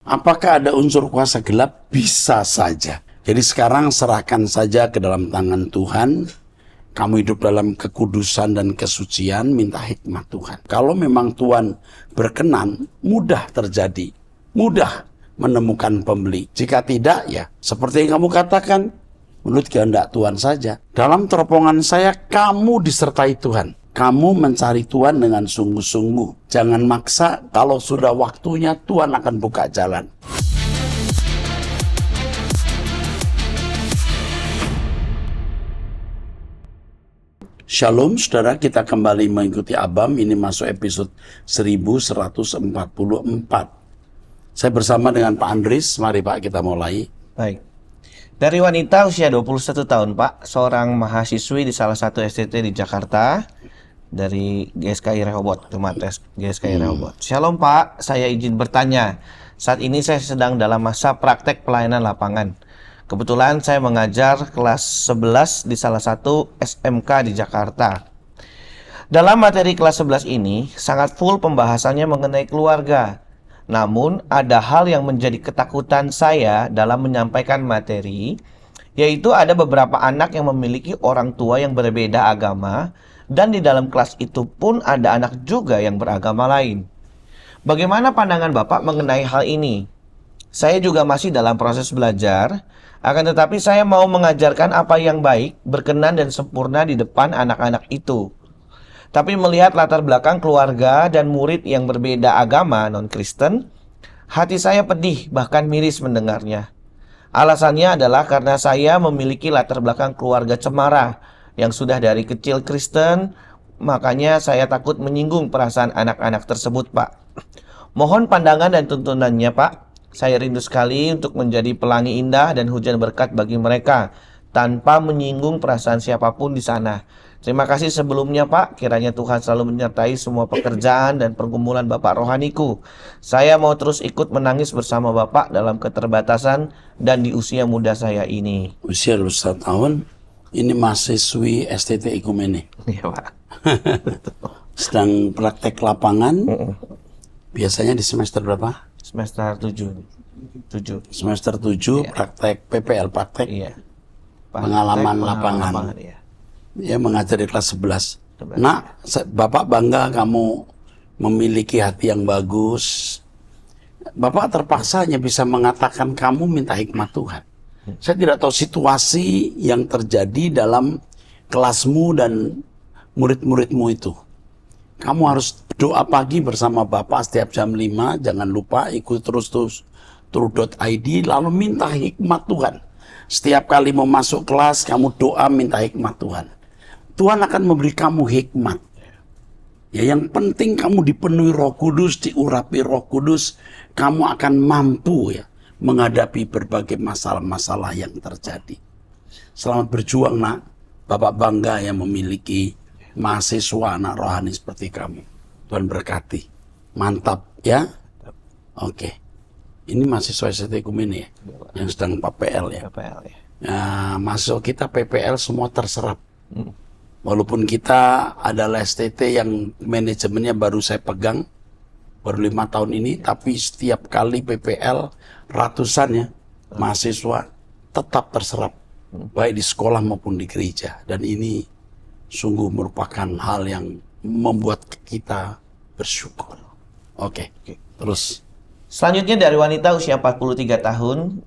Apakah ada unsur kuasa gelap? Bisa saja. Jadi sekarang serahkan saja ke dalam tangan Tuhan. Kamu hidup dalam kekudusan dan kesucian, minta hikmat Tuhan. Kalau memang Tuhan berkenan, mudah terjadi. Mudah menemukan pembeli. Jika tidak, ya seperti yang kamu katakan, menurut kehendak Tuhan saja. Dalam teropongan saya, kamu disertai Tuhan. Kamu mencari Tuhan dengan sungguh-sungguh. Jangan maksa, kalau sudah waktunya Tuhan akan buka jalan. Shalom saudara, kita kembali mengikuti Abam. Ini masuk episode 1144. Saya bersama dengan Pak Andris. Mari Pak, kita mulai. Baik. Dari wanita usia 21 tahun Pak, seorang mahasiswi di salah satu STT di Jakarta, dari GSKI Rehoboth, Jemaat GSKI Rehoboth. Shalom Pak, saya izin bertanya. Saat ini saya sedang dalam masa praktek pelayanan lapangan. Kebetulan saya mengajar kelas 11 di salah satu SMK di Jakarta. Dalam materi kelas 11 ini, sangat full pembahasannya mengenai keluarga. Namun, ada hal yang menjadi ketakutan saya dalam menyampaikan materi, yaitu ada beberapa anak yang memiliki orang tua yang berbeda agama, dan di dalam kelas itu pun ada anak juga yang beragama lain. Bagaimana pandangan Bapak mengenai hal ini? Saya juga masih dalam proses belajar, akan tetapi saya mau mengajarkan apa yang baik, berkenan dan sempurna di depan anak-anak itu. Tapi melihat latar belakang keluarga dan murid yang berbeda agama non-Kristen, hati saya pedih bahkan miris mendengarnya. Alasannya adalah karena saya memiliki latar belakang keluarga cemara yang sudah dari kecil Kristen, makanya saya takut menyinggung perasaan anak-anak tersebut, Pak. Mohon pandangan dan tuntunannya, Pak. Saya rindu sekali untuk menjadi pelangi indah dan hujan berkat bagi mereka, tanpa menyinggung perasaan siapapun di sana. Terima kasih sebelumnya Pak, kiranya Tuhan selalu menyertai semua pekerjaan dan pergumulan Bapak rohaniku. Saya mau terus ikut menangis bersama Bapak dalam keterbatasan dan di usia muda saya ini. Usia 21 tahun, ini mahasiswi STT Ikumene. Iya Pak. Sedang praktek lapangan, biasanya di semester berapa? Semester 7. Semester 7, iya. Praktek PPL, praktek iya. Pengalaman lapangan. Iya. Ya, mengajar di kelas 11. Nak, Bapak bangga kamu memiliki hati yang bagus. Bapak terpaksa hanya bisa mengatakan kamu minta hikmat Tuhan. Saya tidak tahu situasi yang terjadi dalam kelasmu dan murid-muridmu itu. Kamu harus doa pagi bersama Bapak setiap jam 5. Jangan lupa ikut terus true.id, lalu minta hikmat Tuhan. Setiap kali mau masuk kelas, kamu doa minta hikmat Tuhan. Tuhan akan memberi kamu hikmat. Ya, yang penting kamu dipenuhi Roh Kudus, diurapi Roh Kudus, kamu akan mampu ya menghadapi berbagai masalah-masalah yang terjadi. Selamat berjuang, Nak. Bapak bangga yang memiliki mahasiswa anak rohani seperti kamu. Tuhan berkati. Mantap ya. Oke. Ini mahasiswa STT Ikumene ya, yang sedang PPL ya. PPL ya. Nah, mahasiswa kita PPL semua terserap. Walaupun kita adalah STT yang manajemennya baru saya pegang, baru 5 tahun ini, tapi setiap kali PPL ratusan ya mahasiswa tetap terserap, baik di sekolah maupun di gereja. Dan ini sungguh merupakan hal yang membuat kita bersyukur. Oke. Terus. Selanjutnya dari wanita usia 43 tahun,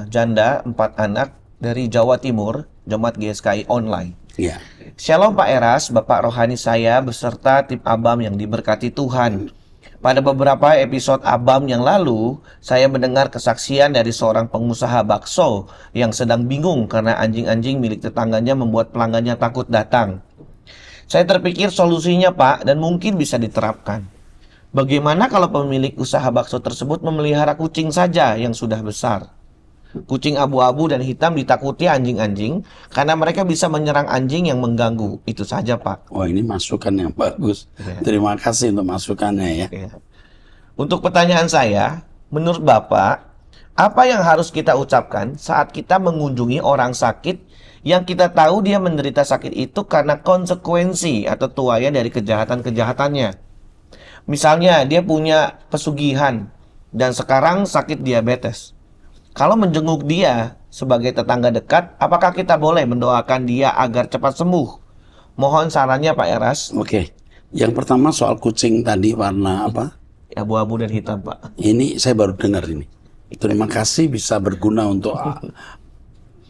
janda, 4 anak, dari Jawa Timur, Jemaat GSKI Online. Ya. Shalom Pak Eras, Bapak rohani saya beserta tim Abam yang diberkati Tuhan. Pada beberapa episode Abam yang lalu, saya mendengar kesaksian dari seorang pengusaha bakso yang sedang bingung karena anjing-anjing milik tetangganya membuat pelanggannya takut datang. Saya terpikir solusinya Pak, dan mungkin bisa diterapkan. Bagaimana kalau pemilik usaha bakso tersebut memelihara kucing saja yang sudah besar? Kucing abu-abu dan hitam ditakuti anjing-anjing karena mereka bisa menyerang anjing yang mengganggu. Itu saja Pak. Oh, ini masukan yang bagus. Ya. Terima kasih untuk masukannya ya. Ya. Untuk pertanyaan saya, menurut Bapak, apa yang harus kita ucapkan saat kita mengunjungi orang sakit yang kita tahu dia menderita sakit itu karena konsekuensi atau tuaya dari kejahatan-kejahatannya? Misalnya dia punya pesugihan, dan sekarang sakit diabetes. Kalau menjenguk dia sebagai tetangga dekat, apakah kita boleh mendoakan dia agar cepat sembuh? Mohon sarannya Pak Eras. Oke. Yang pertama soal kucing tadi warna apa? Abu-abu dan hitam, Pak. Ini saya baru dengar ini. Terima kasih bisa berguna untuk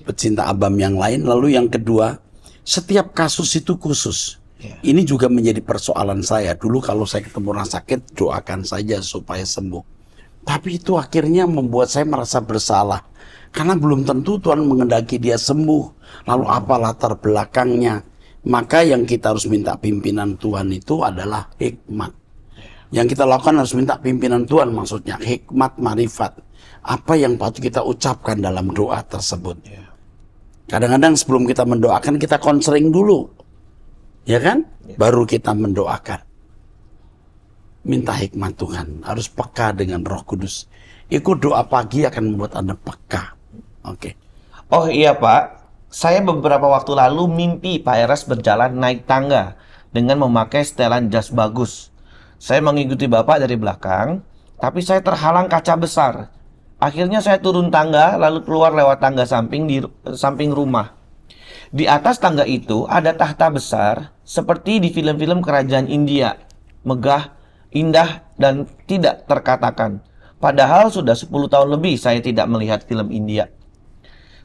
pecinta ABAM yang lain. Lalu yang kedua, setiap kasus itu khusus. Ini juga menjadi persoalan saya. Dulu kalau saya ketemu orang sakit, doakan saja supaya sembuh. Tapi itu akhirnya membuat saya merasa bersalah. Karena belum tentu Tuhan mengendaki dia sembuh. Lalu apa latar belakangnya? Maka yang kita harus minta pimpinan Tuhan itu adalah hikmat. Yang kita lakukan harus minta pimpinan Tuhan, maksudnya hikmat, marifat. Apa yang patut kita ucapkan dalam doa tersebut. Kadang-kadang sebelum kita mendoakan, kita konseling dulu. Ya kan? Baru kita mendoakan. Minta hikmat Tuhan, harus peka dengan Roh Kudus. Ikut doa pagi akan membuat Anda peka. Oke. Oh iya Pak, saya beberapa waktu lalu mimpi Pak Eras berjalan naik tangga dengan memakai setelan jas bagus. Saya mengikuti Bapak dari belakang, tapi saya terhalang kaca besar. Akhirnya saya turun tangga lalu keluar lewat tangga samping di samping rumah. Di atas tangga itu ada tahta besar seperti di film-film kerajaan India. Megah, indah, dan tidak terkatakan. Padahal sudah 10 tahun lebih saya tidak melihat film India.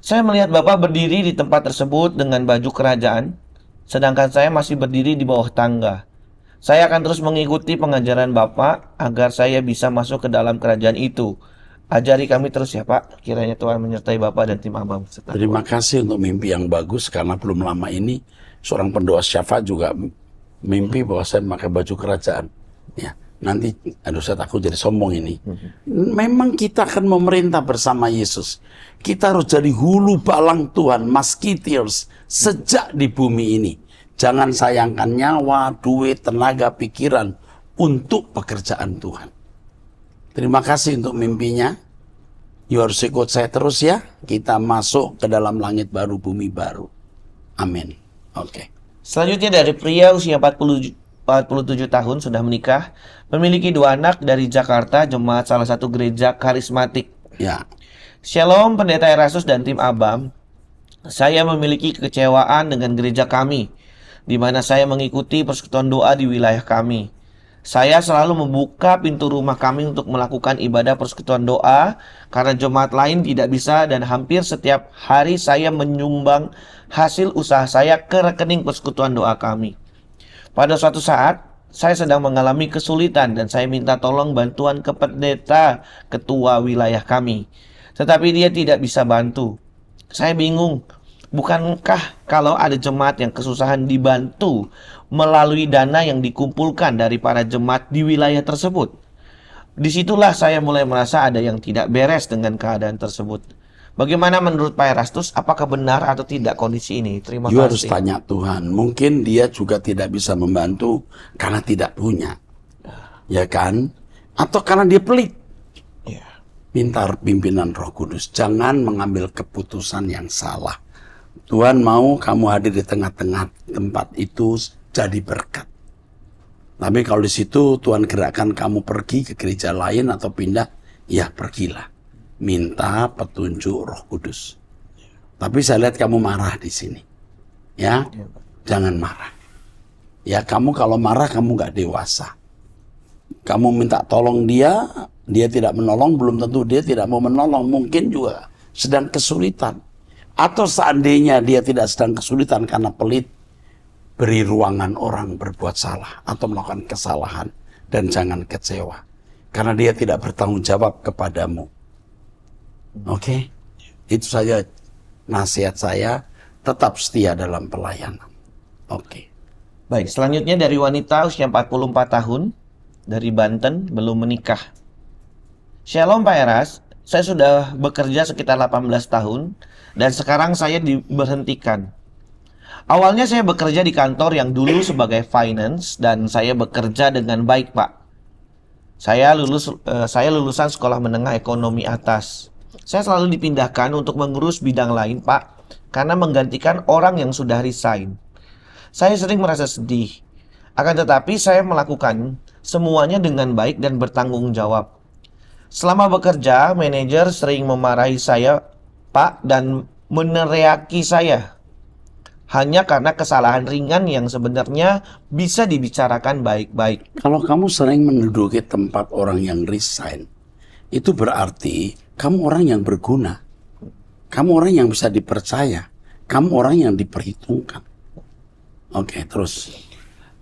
Saya melihat Bapak berdiri di tempat tersebut dengan baju kerajaan, sedangkan saya masih berdiri di bawah tangga. Saya akan terus mengikuti pengajaran Bapak agar saya bisa masuk ke dalam kerajaan itu. Ajari kami terus ya Pak, kiranya Tuhan menyertai Bapak dan tim ABAM. Terima kasih untuk mimpi yang bagus, karena belum lama ini seorang pendoa syafaat juga mimpi bahwa saya memakai baju kerajaan. Ya, nanti, aduh saya takut jadi sombong ini. Memang kita akan memerintah bersama Yesus. Kita harus jadi hulu balang Tuhan, musketeers, sejak di bumi ini. Jangan sayangkan nyawa, duit, tenaga, pikiran untuk pekerjaan Tuhan. Terima kasih untuk mimpinya. You harus ikut saya terus ya. Kita masuk ke dalam langit baru, bumi baru. Amin. Oke. Selanjutnya dari pria usia 47 tahun sudah menikah, memiliki 2 anak dari Jakarta, jemaat salah satu gereja karismatik. Ya. Shalom Pendeta Erastus dan tim ABAM. Saya memiliki kekecewaan dengan gereja kami, di mana saya mengikuti persekutuan doa di wilayah kami. Saya selalu membuka pintu rumah kami untuk melakukan ibadah persekutuan doa karena jemaat lain tidak bisa, dan hampir setiap hari saya menyumbang hasil usaha saya ke rekening persekutuan doa kami. Pada suatu saat, saya sedang mengalami kesulitan dan saya minta tolong bantuan ke pendeta ketua wilayah kami. Tetapi dia tidak bisa bantu. Saya bingung. Bukankah kalau ada jemaat yang kesusahan dibantu melalui dana yang dikumpulkan dari para jemaat di wilayah tersebut? Disitulah saya mulai merasa ada yang tidak beres dengan keadaan tersebut. Bagaimana menurut Pak Erastus? Apakah benar atau tidak kondisi ini? Terima You kasih. harus tanya Tuhan. Mungkin dia juga tidak bisa membantu karena tidak punya. Ya kan? Atau karena dia pelit. Ya. Minta pimpinan Roh Kudus. Jangan mengambil keputusan yang salah. Tuhan mau kamu hadir di tengah-tengah tempat itu jadi berkat. Tapi kalau di situ Tuhan gerakkan kamu pergi ke gereja lain atau pindah, ya pergilah. Minta petunjuk Roh Kudus. Tapi saya lihat kamu marah di sini. Ya, jangan marah. Ya, kamu kalau marah kamu nggak dewasa. Kamu minta tolong dia tidak menolong, belum tentu dia tidak mau menolong. Mungkin juga sedang kesulitan. Atau seandainya dia tidak sedang kesulitan karena pelit, beri ruangan orang berbuat salah atau melakukan kesalahan, dan jangan kecewa karena dia tidak bertanggung jawab kepadamu. Oke? Itu saja nasihat saya, tetap setia dalam pelayanan. Oke. Baik, selanjutnya dari wanita usia 44 tahun dari Banten, belum menikah. Shalom Pak Eras, saya sudah bekerja sekitar 18 tahun dan sekarang saya diberhentikan. Awalnya saya bekerja di kantor yang dulu sebagai finance dan saya bekerja dengan baik, Pak. Saya lulusan sekolah menengah ekonomi atas. Saya selalu dipindahkan untuk mengurus bidang lain, Pak, karena menggantikan orang yang sudah resign. Saya sering merasa sedih. Akan tetapi saya melakukan semuanya dengan baik dan bertanggung jawab. Selama bekerja, manajer sering memarahi saya, Pak, dan meneriaki saya. Hanya karena kesalahan ringan yang sebenarnya bisa dibicarakan baik-baik. Kalau kamu sering menduduki tempat orang yang resign, itu berarti kamu orang yang berguna. Kamu orang yang bisa dipercaya. Kamu orang yang diperhitungkan. Oke, terus.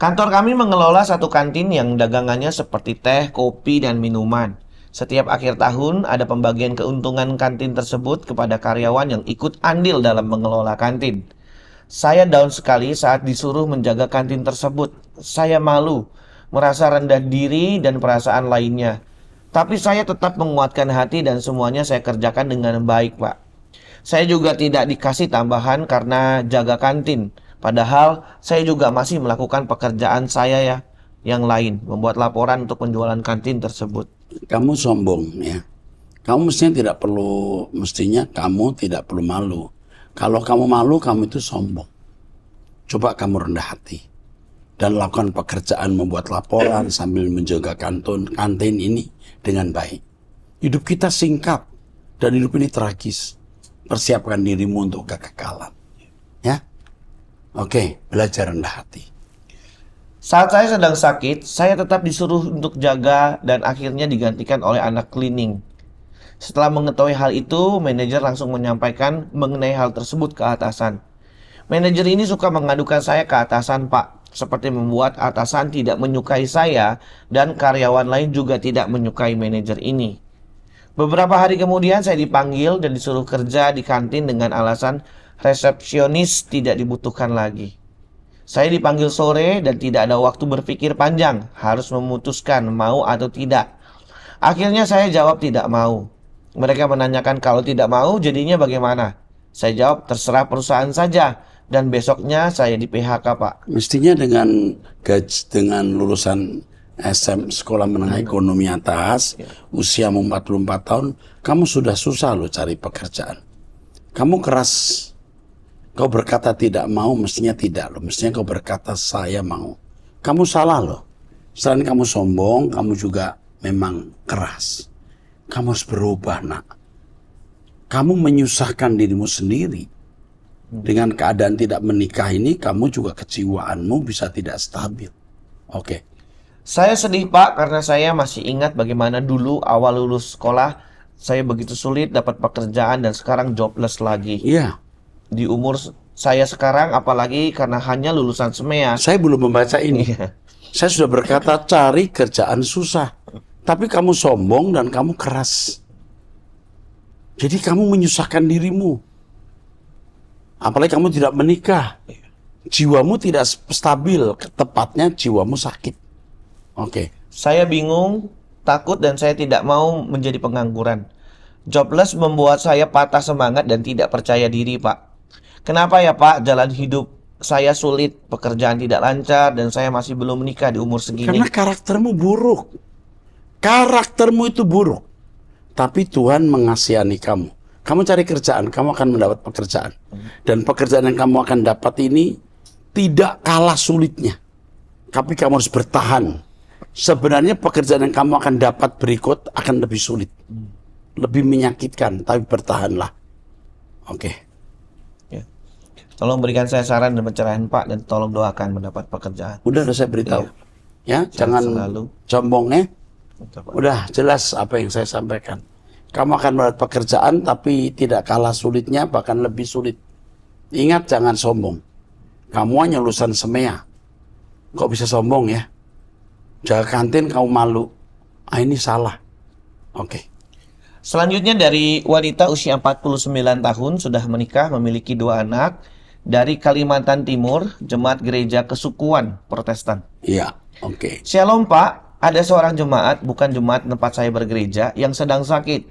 Kantor kami mengelola satu kantin yang dagangannya seperti teh, kopi, dan minuman. Setiap akhir tahun ada pembagian keuntungan kantin tersebut kepada karyawan yang ikut andil dalam mengelola kantin. Saya down sekali saat disuruh menjaga kantin tersebut. Saya malu, merasa rendah diri dan perasaan lainnya. Tapi saya tetap menguatkan hati dan semuanya saya kerjakan dengan baik, Pak. Saya juga tidak dikasih tambahan karena jaga kantin. Padahal saya juga masih melakukan pekerjaan saya yang lain, membuat laporan untuk penjualan kantin tersebut. Kamu sombong ya. Mestinya kamu tidak perlu malu. Kalau kamu malu, kamu itu sombong. Coba kamu rendah hati dan lakukan pekerjaan membuat laporan sambil menjaga kantin ini dengan baik. Hidup kita singkat dan hidup ini tragis. Persiapkan dirimu untuk kekekalan. Ya? Oke, belajar rendah hati. Saat saya sedang sakit, saya tetap disuruh untuk jaga dan akhirnya digantikan oleh anak cleaning. Setelah mengetahui hal itu, manajer langsung menyampaikan mengenai hal tersebut ke atasan. Manajer ini suka mengadukan saya ke atasan, Pak. Seperti membuat atasan tidak menyukai saya dan karyawan lain juga tidak menyukai manajer ini. Beberapa hari kemudian saya dipanggil dan disuruh kerja di kantin dengan alasan resepsionis tidak dibutuhkan lagi. Saya dipanggil sore dan tidak ada waktu berpikir panjang, harus memutuskan mau atau tidak. Akhirnya saya jawab tidak mau. Mereka menanyakan kalau tidak mau jadinya bagaimana? Saya jawab terserah perusahaan saja dan besoknya saya di PHK, Pak. Mestinya dengan lulusan Sekolah Menengah Ekonomi Atas, usiamu 44 tahun, kamu sudah susah loh cari pekerjaan. Kamu keras. Kau berkata tidak mau, mestinya tidak loh. Mestinya kau berkata saya mau. Kamu salah loh. Selain kamu sombong, kamu juga memang keras. Kamu harus berubah, nak. Kamu menyusahkan dirimu sendiri. Dengan keadaan tidak menikah ini, kamu juga kejiwaanmu bisa tidak stabil. Oke. Saya sedih, Pak, karena saya masih ingat bagaimana dulu awal lulus sekolah saya begitu sulit dapat pekerjaan dan sekarang jobless lagi. Iya. Di umur saya sekarang apalagi karena hanya lulusan SMEA. Saya belum membaca ini. Saya sudah berkata cari kerjaan susah. Tapi kamu sombong dan kamu keras. Jadi kamu menyusahkan dirimu. Apalagi kamu tidak menikah. Jiwamu tidak stabil. Tepatnya jiwamu sakit. Oke. Saya bingung, takut dan saya tidak mau menjadi pengangguran. Jobless membuat saya patah semangat dan tidak percaya diri, Pak. Kenapa ya, Pak? Jalan hidup saya sulit, pekerjaan tidak lancar dan saya masih belum menikah di umur segini. Karena karaktermu buruk. Karaktermu itu buruk. Tapi Tuhan mengasihani kamu. Kamu cari kerjaan, kamu akan mendapat pekerjaan. Dan pekerjaan yang kamu akan dapat ini tidak kalah sulitnya. Tapi kamu harus bertahan. Sebenarnya pekerjaan yang kamu akan dapat berikut akan lebih sulit. Lebih menyakitkan, tapi bertahanlah. Oke. Ya. Tolong berikan saya saran dan pencerahan, Pak, dan tolong doakan mendapat pekerjaan. Udah saya beritahu. Ya, jangan selalu sombong ya. Betul, Pak. Udah jelas apa yang saya sampaikan. Kamu akan mendapat pekerjaan tapi tidak kalah sulitnya, bahkan lebih sulit. Ingat, jangan sombong. Kamu hanya lulusan SMEA. Kok bisa sombong ya? Jaga kantin kamu malu. Ah, ini salah. Oke. Selanjutnya dari wanita usia 49 tahun sudah menikah, memiliki 2 anak dari Kalimantan Timur, jemaat gereja kesukuan Protestan. Iya, oke. Shalom, Pak. Ada seorang jemaat, bukan jemaat tempat saya bergereja, yang sedang sakit.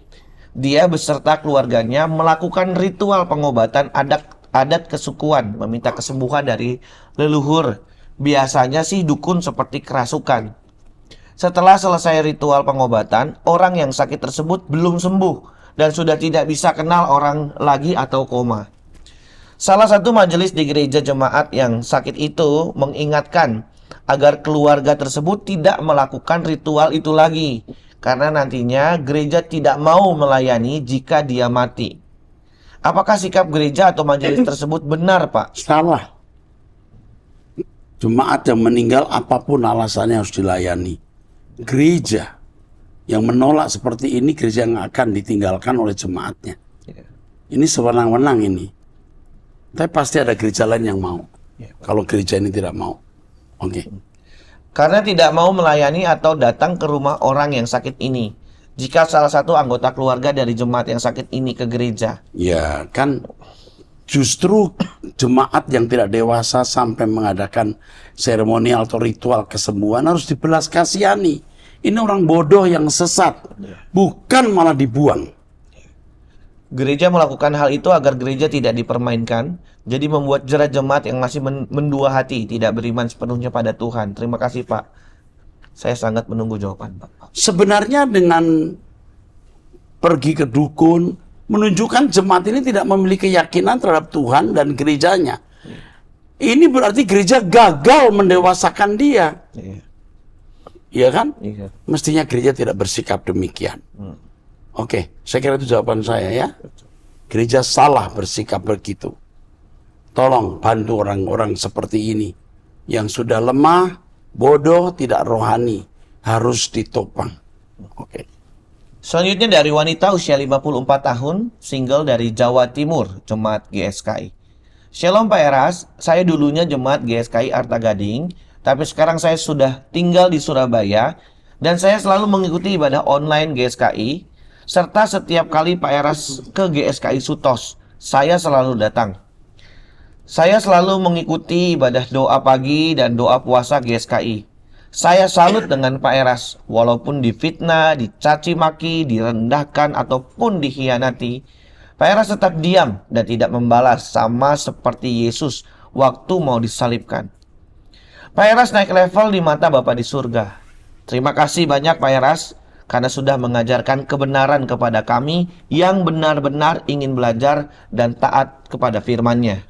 Dia beserta keluarganya melakukan ritual pengobatan adat kesukuan, meminta kesembuhan dari leluhur. Biasanya sih dukun seperti kerasukan. Setelah selesai ritual pengobatan, orang yang sakit tersebut belum sembuh dan sudah tidak bisa kenal orang lagi atau koma. Salah satu majelis di gereja jemaat yang sakit itu mengingatkan agar keluarga tersebut tidak melakukan ritual itu lagi karena nantinya gereja tidak mau melayani jika dia mati. Apakah sikap gereja atau majelis tersebut benar, Pak? Salah. Jemaat yang meninggal apapun alasannya harus dilayani. Gereja yang menolak seperti ini, gereja yang akan ditinggalkan oleh jemaatnya. Ini sewenang-wenang ini. Tapi pasti ada gereja lain yang mau. Kalau gereja ini tidak mau. Oke. Karena tidak mau melayani atau datang ke rumah orang yang sakit ini. Jika salah satu anggota keluarga dari jemaat yang sakit ini ke gereja. Ya kan, justru jemaat yang tidak dewasa sampai mengadakan seremonial atau ritual kesembuhan harus dibelas kasihani. Ini orang bodoh yang sesat, bukan malah dibuang. Gereja melakukan hal itu agar gereja tidak dipermainkan. Jadi membuat jerat jemaat yang masih mendua hati, tidak beriman sepenuhnya pada Tuhan. Terima kasih, Pak. Saya sangat menunggu jawaban Bapak. Sebenarnya dengan pergi ke dukun, menunjukkan jemaat ini tidak memiliki keyakinan terhadap Tuhan dan gerejanya. Ini berarti gereja gagal mendewasakan dia. Iya kan? Iya. Mestinya gereja tidak bersikap demikian. Oke, saya kira itu jawaban saya ya. Gereja salah bersikap begitu. Tolong bantu orang-orang seperti ini yang sudah lemah, bodoh, tidak rohani, harus ditopang. Oke. Selanjutnya dari wanita usia 54 tahun, single dari Jawa Timur, Jemaat GSKI. Shalom Pak Eras, saya dulunya Jemaat GSKI Arta Gading, tapi sekarang saya sudah tinggal di Surabaya, dan saya selalu mengikuti ibadah online GSKI, serta setiap kali Pak Eras ke GSKI Sutos, saya selalu datang. Saya selalu mengikuti ibadah doa pagi dan doa puasa GSKI. Saya salut dengan Pak Eras, walaupun difitnah, dicaci maki, direndahkan, ataupun dikhianati. Pak Eras tetap diam dan tidak membalas, sama seperti Yesus waktu mau disalibkan. Pak Eras naik level di mata Bapa di surga. Terima kasih banyak Pak Eras, karena sudah mengajarkan kebenaran kepada kami yang benar-benar ingin belajar dan taat kepada firman-Nya.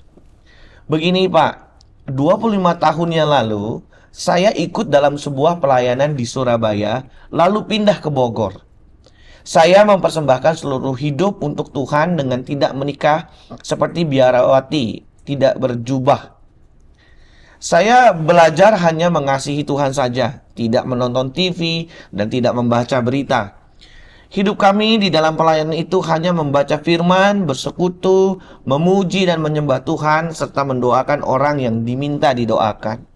Begini Pak, 25 tahun yang lalu, saya ikut dalam sebuah pelayanan di Surabaya, lalu pindah ke Bogor. Saya mempersembahkan seluruh hidup untuk Tuhan dengan tidak menikah seperti biarawati, tidak berjubah. Saya belajar hanya mengasihi Tuhan saja, tidak menonton TV dan tidak membaca berita. Hidup kami di dalam pelayanan itu hanya membaca firman, bersekutu, memuji dan menyembah Tuhan, serta mendoakan orang yang diminta didoakan.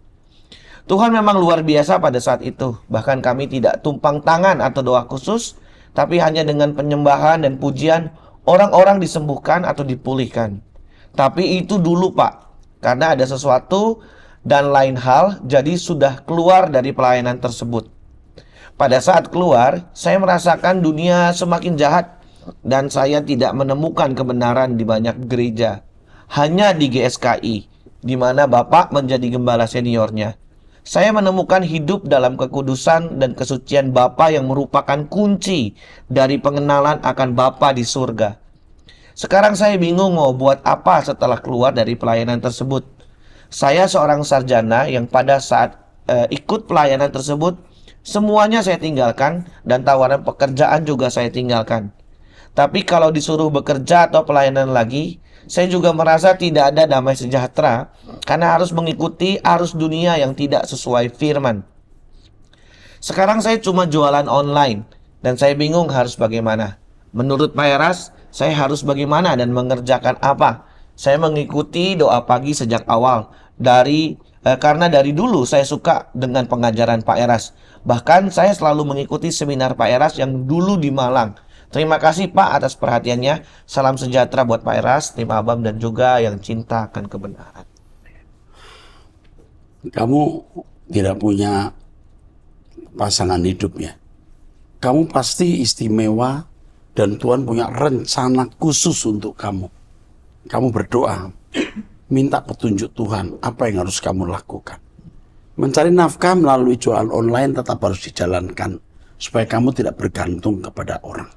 Tuhan memang luar biasa pada saat itu. Bahkan kami tidak tumpang tangan atau doa khusus, tapi hanya dengan penyembahan dan pujian, orang-orang disembuhkan atau dipulihkan. Tapi itu dulu Pak, karena ada sesuatu dan lain hal, jadi sudah keluar dari pelayanan tersebut. Pada saat keluar, saya merasakan dunia semakin jahat dan saya tidak menemukan kebenaran di banyak gereja. Hanya di GSKI, di mana Bapak menjadi gembala seniornya. Saya menemukan hidup dalam kekudusan dan kesucian Bapa yang merupakan kunci dari pengenalan akan Bapa di surga. Sekarang saya bingung mau buat apa setelah keluar dari pelayanan tersebut. Saya seorang sarjana yang pada saat ikut pelayanan tersebut, semuanya saya tinggalkan dan tawaran pekerjaan juga saya tinggalkan. Tapi kalau disuruh bekerja atau pelayanan lagi, saya juga merasa tidak ada damai sejahtera karena harus mengikuti arus dunia yang tidak sesuai firman. Sekarang saya cuma jualan online dan saya bingung harus bagaimana. Menurut Pak Eras, saya harus bagaimana dan mengerjakan apa? Saya mengikuti doa pagi sejak awal karena dari dulu saya suka dengan pengajaran Pak Eras. Bahkan saya selalu mengikuti seminar Pak Eras yang dulu di Malang. Terima kasih Pak atas perhatiannya. Salam sejahtera buat Pak Eras, tim Abam dan juga yang cinta akan kebenaran. Kamu tidak punya pasangan hidup ya. Kamu pasti istimewa dan Tuhan punya rencana khusus untuk kamu. Kamu berdoa, minta petunjuk Tuhan, apa yang harus kamu lakukan. Mencari nafkah melalui jualan online tetap harus dijalankan, supaya kamu tidak bergantung kepada orang.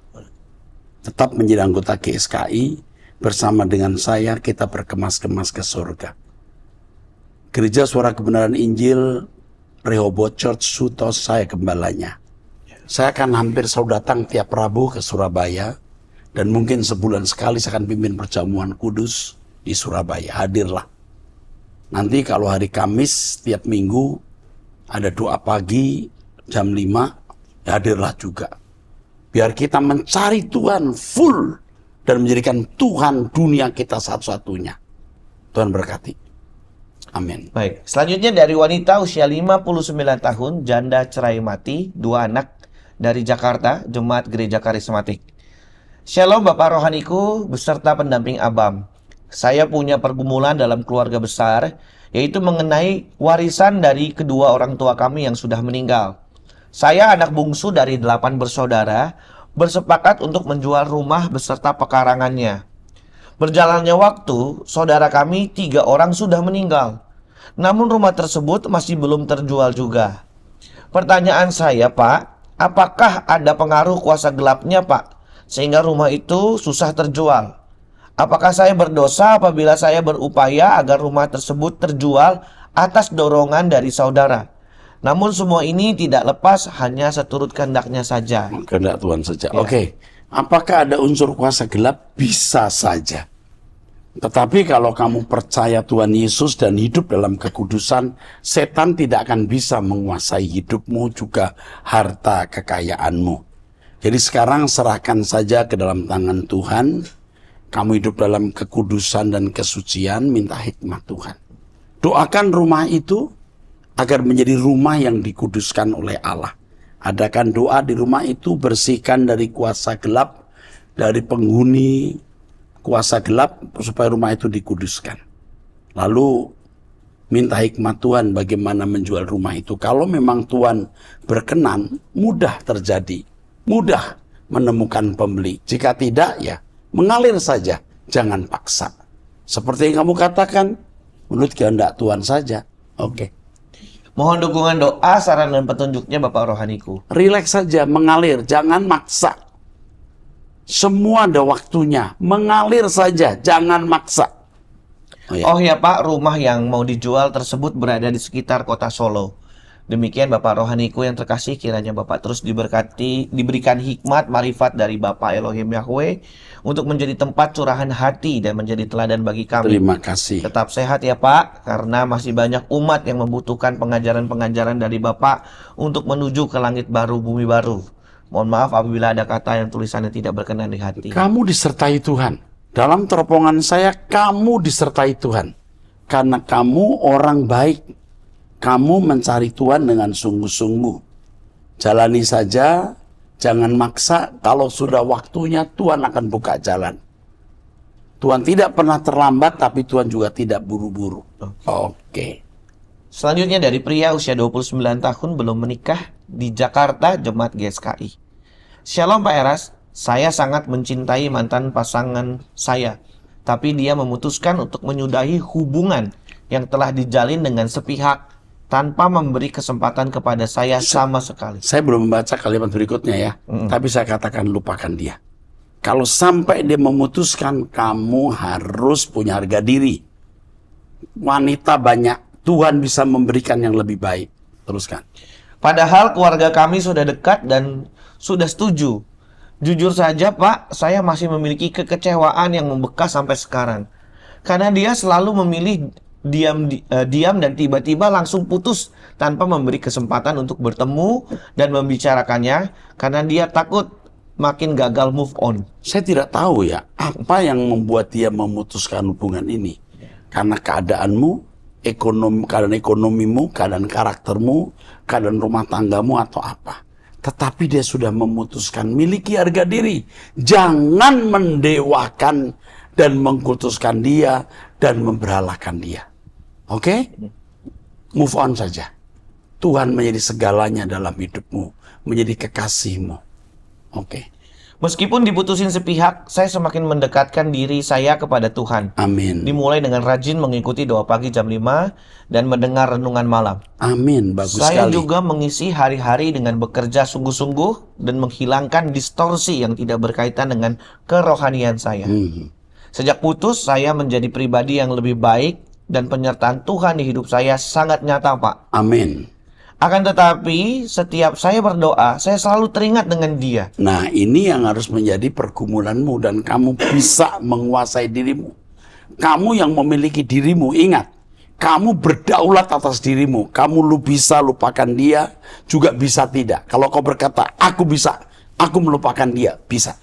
Tetap menjadi anggota GSKI, bersama dengan saya kita berkemas-kemas ke surga. Gereja Suara Kebenaran Injil, Rehoboth Church Sutos, saya gembalanya. Saya akan hampir selalu datang tiap Rabu ke Surabaya. Dan mungkin sebulan sekali saya akan pimpin perjamuan kudus di Surabaya. Hadirlah. Nanti kalau hari Kamis tiap minggu ada doa pagi jam 5, hadirlah juga. Biar kita mencari Tuhan full dan menjadikan Tuhan dunia kita satu-satunya. Tuhan berkati. Amin. Baik, selanjutnya dari wanita usia 59 tahun, janda cerai mati, 2 anak dari Jakarta, Jemaat Gereja Karismatik. Shalom Bapak Rohaniku beserta pendamping Abam. Saya punya pergumulan dalam keluarga besar, yaitu mengenai warisan dari kedua orang tua kami yang sudah meninggal. Saya anak bungsu dari 8 bersaudara, bersepakat untuk menjual rumah beserta pekarangannya. Berjalannya waktu, saudara kami 3 orang sudah meninggal. Namun rumah tersebut masih belum terjual juga. Pertanyaan saya, Pak, apakah ada pengaruh kuasa gelapnya, Pak, sehingga rumah itu susah terjual? Apakah saya berdosa apabila saya berupaya agar rumah tersebut terjual atas dorongan dari saudara? Namun semua ini tidak lepas hanya seturut kehendaknya saja. Kehendak Tuhan saja. Ya. Oke. Apakah ada unsur kuasa gelap? Bisa saja. Tetapi kalau kamu percaya Tuhan Yesus dan hidup dalam kekudusan, setan tidak akan bisa menguasai hidupmu juga harta kekayaanmu. Jadi sekarang serahkan saja ke dalam tangan Tuhan. Kamu hidup dalam kekudusan dan kesucian, minta hikmat Tuhan. Doakan rumah itu agar menjadi rumah yang dikuduskan oleh Allah. Adakan doa di rumah itu, bersihkan dari kuasa gelap, dari penghuni kuasa gelap, supaya rumah itu dikuduskan. Lalu minta hikmat Tuhan bagaimana menjual rumah itu. Kalau memang Tuhan berkenan, mudah terjadi. Mudah menemukan pembeli. Jika tidak, ya mengalir saja. Jangan paksa. Seperti yang kamu katakan, menurut kehendak Tuhan saja. Oke. Mohon dukungan doa, saran dan petunjuknya Bapak Rohaniku. Rileks saja, mengalir. Jangan maksa. Semua ada waktunya. Mengalir saja, jangan maksa. Oh ya Pak, rumah yang mau dijual tersebut berada di sekitar kota Solo. Demikian Bapak Rohaniku yang terkasih, kiranya Bapak terus diberkati, diberikan hikmat, marifat dari Bapak Elohim Yahweh untuk menjadi tempat curahan hati dan menjadi teladan bagi kami. Terima kasih. Tetap sehat ya Pak, karena masih banyak umat yang membutuhkan pengajaran-pengajaran dari Bapak untuk menuju ke langit baru, bumi baru. Mohon maaf apabila ada kata yang tulisannya tidak berkenan di hati. Kamu disertai Tuhan. Dalam teropongan saya, kamu disertai Tuhan. Karena kamu orang baik. Kamu mencari Tuhan dengan sungguh-sungguh. Jalani saja, jangan maksa. Kalau sudah waktunya, Tuhan akan buka jalan. Tuhan tidak pernah terlambat, tapi Tuhan juga tidak buru-buru. Oke. Selanjutnya dari pria usia 29 tahun belum menikah di Jakarta, Jemaat GSKI. Shalom Pak Eras, saya sangat mencintai mantan pasangan saya. Tapi dia memutuskan untuk menyudahi hubungan yang telah dijalin dengan sepihak tanpa memberi kesempatan kepada saya sama sekali. Saya belum membaca kalimat berikutnya ya. Tapi saya katakan lupakan dia. Kalau sampai dia memutuskan, kamu harus punya harga diri. Wanita banyak, Tuhan bisa memberikan yang lebih baik. Teruskan. Padahal keluarga kami sudah dekat dan sudah setuju. Jujur saja Pak, saya masih memiliki kekecewaan yang membekas sampai sekarang. Karena dia selalu memilih diam dan tiba-tiba langsung putus tanpa memberi kesempatan untuk bertemu dan membicarakannya karena dia takut makin gagal move on. Saya tidak tahu ya, apa yang membuat dia memutuskan hubungan ini. Karena keadaanmu, keadaan ekonomimu, keadaan karaktermu, keadaan rumah tanggamu atau apa. Tetapi dia sudah memutuskan, miliki harga diri. Jangan mendewakan dan mengkultuskan dia dan memberhalakan dia. Oke? Move on saja. Tuhan menjadi segalanya dalam hidupmu, menjadi kekasihmu. Oke. Meskipun diputusin sepihak, saya semakin mendekatkan diri saya kepada Tuhan. Amin. Dimulai dengan rajin mengikuti doa pagi jam 5 dan mendengar renungan malam. Amin, bagus Saya sekali. juga mengisi hari-hari dengan bekerja sungguh-sungguh dan menghilangkan distorsi yang tidak berkaitan dengan kerohanian saya. Sejak putus, saya menjadi pribadi yang lebih baik dan penyertaan Tuhan di hidup saya sangat nyata, Pak. Amin. Akan tetapi setiap saya berdoa, saya selalu teringat dengan dia. Nah, ini yang harus menjadi pergumulanmu dan kamu bisa menguasai dirimu. Kamu yang memiliki dirimu, ingat. Kamu berdaulat atas dirimu. Kamu bisa lupakan dia, juga bisa tidak. Kalau kau berkata, aku bisa, aku melupakan dia, bisa.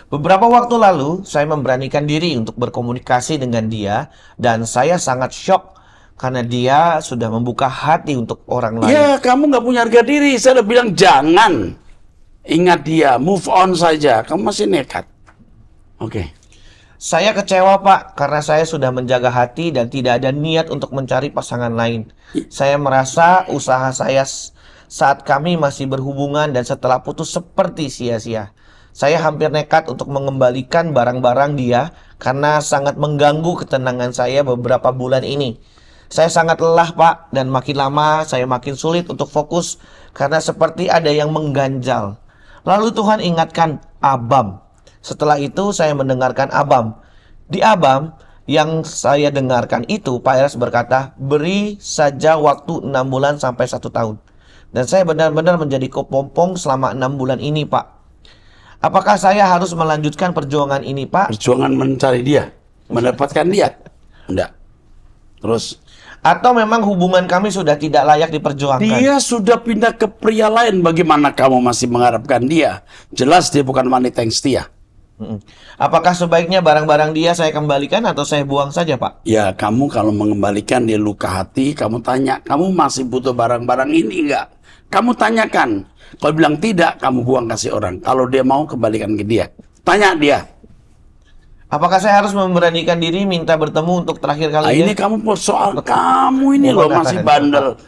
Beberapa waktu lalu, saya memberanikan diri untuk berkomunikasi dengan dia, dan saya sangat shock karena dia sudah membuka hati untuk orang lain. Ya, kamu nggak punya harga diri. Saya udah bilang jangan. Ingat dia, move on saja. Kamu masih nekat. Oke. Saya kecewa, Pak, karena saya sudah menjaga hati dan tidak ada niat untuk mencari pasangan lain. Saya merasa usaha saya saat kami masih berhubungan dan setelah putus seperti sia-sia. Saya hampir nekat untuk mengembalikan barang-barang dia karena sangat mengganggu ketenangan saya beberapa bulan ini. Saya sangat lelah, Pak, dan makin lama saya makin sulit untuk fokus karena seperti ada yang mengganjal. Lalu Tuhan ingatkan Abam. Setelah itu saya mendengarkan Abam. Di Abam yang saya dengarkan itu, Pak Eras berkata, beri saja waktu 6 bulan sampai 1 tahun. Dan saya benar-benar menjadi kepompong selama 6 bulan ini, Pak. Apakah saya harus melanjutkan perjuangan ini, Pak? Perjuangan mencari dia, mendapatkan dia. Enggak. Terus Atau memang hubungan kami sudah tidak layak diperjuangkan? dia sudah pindah ke pria lain. Bagaimana kamu masih mengharapkan dia? Jelas dia bukan wanita yang setia. Apakah sebaiknya barang-barang dia saya kembalikan atau saya buang saja, Pak? Ya, kamu kalau mengembalikan dia luka hati, kamu tanya, kamu masih butuh barang-barang ini enggak? Kamu tanyakan. Kalau bilang tidak, kamu buang kasih orang. Kalau dia mau, kembalikan ke dia. Tanya dia. Apakah saya harus memberanikan diri minta bertemu untuk terakhir kali Ini kamu soal kamu ini loh masih bandel.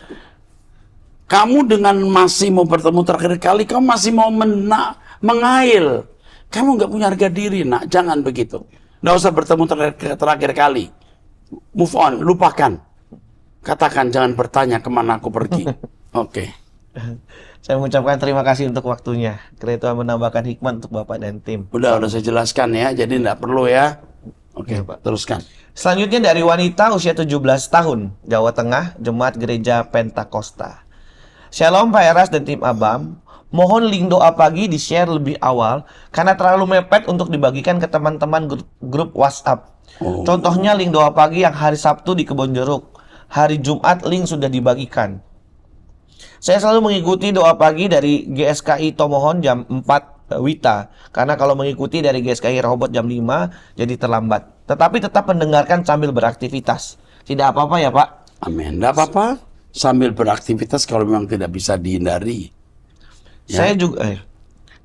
Kamu dengan masih mau bertemu terakhir kali, kamu masih mau mengail. Kamu nggak punya harga diri, nak. Jangan begitu. Nggak usah bertemu terakhir kali. Move on, lupakan. Katakan, jangan bertanya kemana aku pergi. Oke. Saya mengucapkan terima kasih untuk waktunya. Kiranya Tuhan menambahkan hikmat untuk Bapak dan tim. Udah saya jelaskan ya, jadi nggak perlu ya. Oke, Ya, Pak. teruskan. Selanjutnya dari wanita usia 17 tahun, Jawa Tengah, Jemaat Gereja Pentakosta. Shalom Pak Eras dan tim Abam. Mohon link doa pagi di-share lebih awal karena terlalu mepet untuk dibagikan ke teman-teman grup WhatsApp. Oh. Contohnya link doa pagi yang hari Sabtu di Kebon Jeruk. Hari Jumat link sudah dibagikan. Saya selalu mengikuti doa pagi dari GSKI Tomohon jam 4 Wita. Karena kalau mengikuti dari GSKI Rehoboth jam 5 jadi terlambat. Tetapi tetap mendengarkan sambil beraktivitas. Tidak apa-apa ya Pak? Amin. Nggak apa-apa. Sambil beraktivitas kalau memang tidak bisa dihindari. Ya.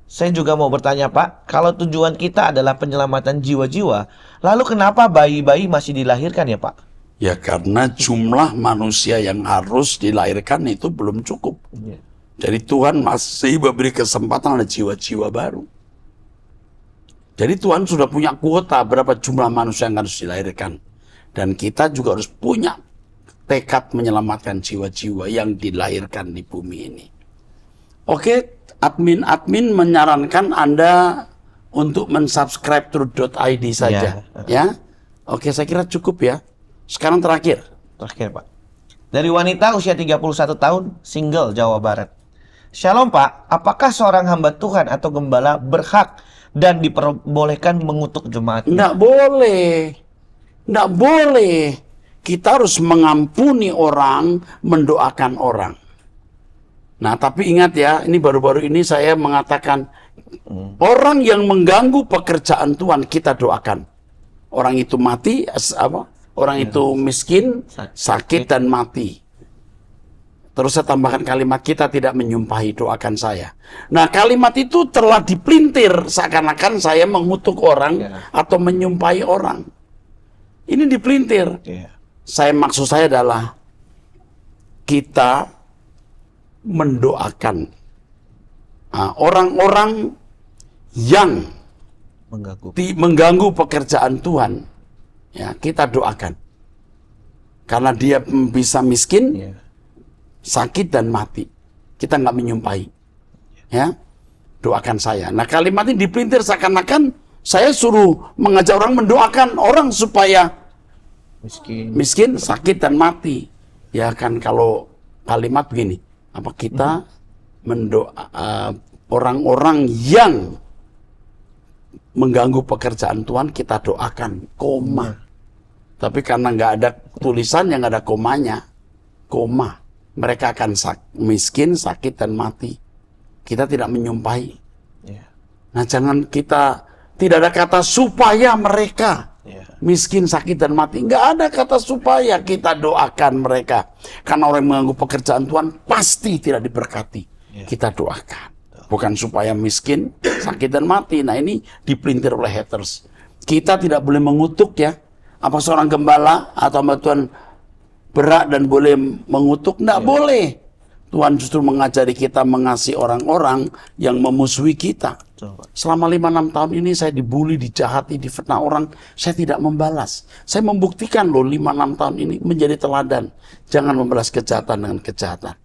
Saya juga mau bertanya Pak, kalau tujuan kita adalah penyelamatan jiwa-jiwa, lalu kenapa bayi-bayi masih dilahirkan ya Pak? Ya karena jumlah manusia yang harus dilahirkan itu belum cukup. Jadi Tuhan masih memberi kesempatan ada jiwa-jiwa baru. Jadi Tuhan sudah punya kuota berapa jumlah manusia yang harus dilahirkan. Dan kita juga harus punya tekad menyelamatkan jiwa-jiwa yang dilahirkan di bumi ini. Oke, admin menyarankan Anda untuk mensubscribe truth.id saja. Ya. Oke, saya kira cukup ya. Sekarang terakhir Pak. Dari wanita usia 31 tahun, single Jawa Barat. Shalom Pak, apakah seorang hamba Tuhan atau gembala berhak dan diperbolehkan mengutuk jemaatnya? Nggak boleh. Nggak boleh. Kita harus mengampuni orang, mendoakan orang. Nah, tapi ingat ya, ini baru-baru ini saya mengatakan orang yang mengganggu pekerjaan Tuhan kita doakan. Orang itu mati, orang itu miskin, sakit dan mati. Terus saya tambahkan kalimat kita tidak menyumpahi, doakan saya. Nah, kalimat itu telah dipelintir seakan-akan saya mengutuk orang atau menyumpahi orang. Ini dipelintir. Maksud saya adalah kita mendoakan orang-orang yang mengganggu pekerjaan Tuhan. Ya, kita doakan. Karena dia bisa miskin, sakit dan mati. Kita nggak menyumpahi. Ya, doakan saya. Nah, kalimat ini dipelintir seakan-akan saya suruh mengajak orang mendoakan orang supaya miskin, sakit dan mati. Ya kan kalau kalimat begini, apa kita mendoa orang-orang yang mengganggu pekerjaan Tuhan kita doakan, koma. Tapi karena nggak ada tulisan yang ada komanya, koma. Mereka akan miskin, sakit, dan mati. Kita tidak menyumpahi. Ya. Nah, jangan kita, tidak ada kata supaya mereka Ya. miskin, sakit, dan mati. Nggak ada kata supaya kita doakan mereka. Karena orang yang mengganggu pekerjaan Tuhan pasti tidak diberkati. Kita doakan. Bukan supaya miskin, sakit, dan mati. Nah, ini dipelintir oleh haters. Kita tidak boleh mengutuk ya. Apa seorang gembala atau hamba Tuhan berat dan boleh mengutuk? Nggak boleh. Tuhan justru mengajari kita mengasihi orang-orang yang memusuhi kita. Coba. Selama 5-6 tahun ini saya dibully, dijahati, difitnah orang. Saya tidak membalas. Saya membuktikan loh 5-6 tahun ini menjadi teladan. Jangan membalas kejahatan dengan kejahatan.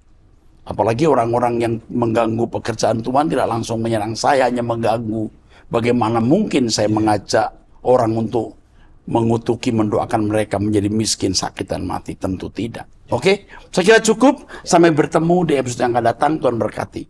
Apalagi orang-orang yang mengganggu pekerjaan Tuhan tidak langsung menyerang saya, hanya mengganggu. Bagaimana mungkin saya mengajak orang untuk mengutuki, mendoakan mereka menjadi miskin, sakit, dan mati? Tentu tidak. Oke, saya kira cukup. Sampai bertemu di episode yang akan datang. Tuhan berkati.